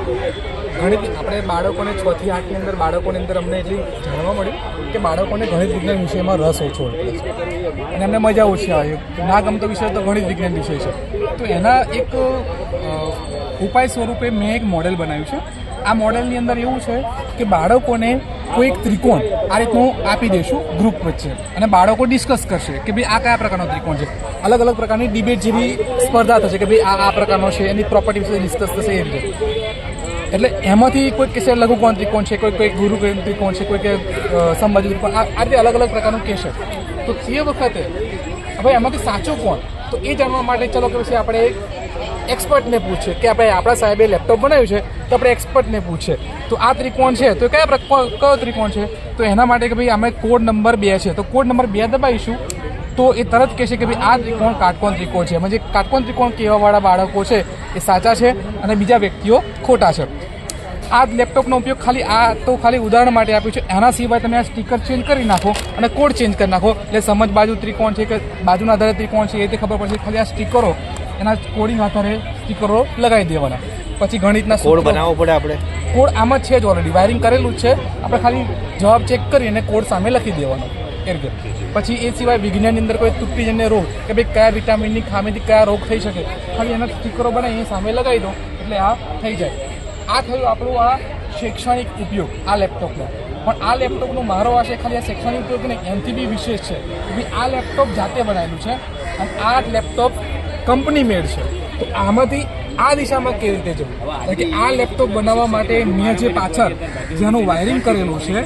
ગણિત આપણે બાળકોને 6 થી 8ની અંદર બાળકોની અંદર અમને એટલી જાણવા મળ્યું કે બાળકોને ગણિત વિજ્ઞાન વિષયમાં રસ ઓછો પડે છે અને એમને મજા ઓછી આવે. ના ગમતો વિષય તો ગણિત વિજ્ઞાન વિષય છે. તો એના એક ઉપાય સ્વરૂપે મેં એક મોડેલ બનાવ્યું છે. આ મોડેલની અંદર એવું છે કે બાળકોને કોઈ એક ત્રિકોણ આ રીતનું આપી દઈશું ગ્રુપ વચ્ચે અને બાળકો ડિસ્કસ કરશે કે ભાઈ આ કયા પ્રકારનો ત્રિકોણ છે. અલગ અલગ પ્રકારની ડિબેટ જેવી સ્પર્ધા થશે કે ભાઈ આ પ્રકારનો છે, એની પ્રોપર્ટી વિશે ડિસ્કસ થશે એ રીતે. એટલે એમાંથી કોઈ કહેશે લઘુકોણ ત્રિકોણ છે, કોઈ ગુરુકોણ ત્રિકોણ છે, કોઈ કે સમબાજુ ત્રિકોણ, આ રીતે અલગ અલગ પ્રકારનું કહેશે. તો તે વખતે હવે એમાંથી સાચો કોણ, તો એ જાણવા માટે ચલો કે પછી આપણે એક્સપર્ટને પૂછીએ કે આપણે આપણા સાહેબે લેપટોપ બનાવ્યું છે તો આપણે એક્સપર્ટને પૂછીએ તો આ ત્રિકોણ છે તો કયો ત્રિકોણ છે. તો એના માટે કે ભાઈ અમે કોડ નંબર 2 છે તો કોડ નંબર 2 દબાવીશું તો એ તરત કહેશે કે ભાઈ આ ત્રિકોણ કાટકોણ ત્રિકોણ છે. म्हणजे કાટકોણ ત્રિકોણ કહેવાવાળા બાળકો છે એ સાચા છે અને બીજા વ્યક્તિઓ ખોટા છે. આ લેપટોપનો ઉપયોગ ખાલી ઉદાહરણ માટે આપ્યું છે. એના સિવાય તમે આ સ્ટીકર ચેન્જ કરી નાખો અને કોડ ચેન્જ કરી નાખો એટલે સમજ બાજુ ત્રિકોણ છે કે બાજુના આધારે ત્રિકોણ છે એ રીતે ખબર પડશે. ખાલી આ સ્ટીકરો એના કોડિંગ આધારે સ્ટીકરો લગાવી દેવાના. પછી ગણિતના કોડ બનાવવો પડે આપણે. કોડ આમાં છે જ ઓલરેડી વાયરિંગ કરેલું જ છે. આપણે ખાલી જવાબ ચેક કરી અને કોડ સામે લખી દેવાનો એ રીતે. પછી એ સિવાય વિજ્ઞાનની અંદર કોઈ તૃપ્તિજન્ય રોગ કે ભાઈ કયા વિટામિનની ખામીથી કયા રોગ થઈ શકે ખાલી એના સ્ટીકરો બનાવી એ સામે લગાવી દો એટલે આ થઈ જાય. આ થયું આપણું આ શૈક્ષણિક ઉપયોગ આ લેપટોપનો. પણ આ લેપટોપનો મારો આશય ખાલી આ શૈક્ષણિક ઉપયોગ ને એનાથી બી વિશેષ છે કે આ લેપટોપ જાતે બનાવેલું છે અને આ લેપટોપ કંપની મેડ છે. તો આમાંથી આ દિશામાં કેવી રીતે જવું, કારણ કે આ લેપટોપ બનાવવા માટે મેં જે પાછળ જેનું વાયરિંગ કરેલું છે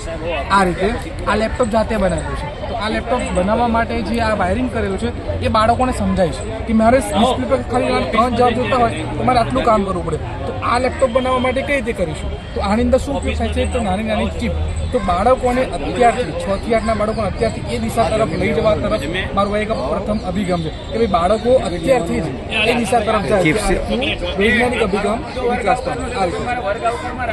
આ રીતે આ લેપટોપ જાતે બનાવેલું છે. તો આ લેપટોપ બનાવવા માટે જે આ વાયરિંગ કરેલું છે એ બાળકોને સમજાવીશ કે મારે ડિસ્પ્લે પર ખાલી 3 જવાબ જોતા હોય તો મારે આટલું કામ કરવું પડે. તો આ લેપટોપ બનાવવા માટે કઈ રીતે કરીશું, તો આની અંદર શું ઉપયોગ થાય છે તો નાની ચીપ. તો બાળકોને અત્યારથી 6 થી 8ના બાળકોને અત્યારથી એ દિશા તરફ લઈ જવા તરફ મારું એક પ્રથમ અભિગમ છે કે ભાઈ બાળકો અત્યારથી જ એ દિશા તરફ જાય વૈજ્ઞાનિક અભિગમ વિકાસ પામે. આ રીતે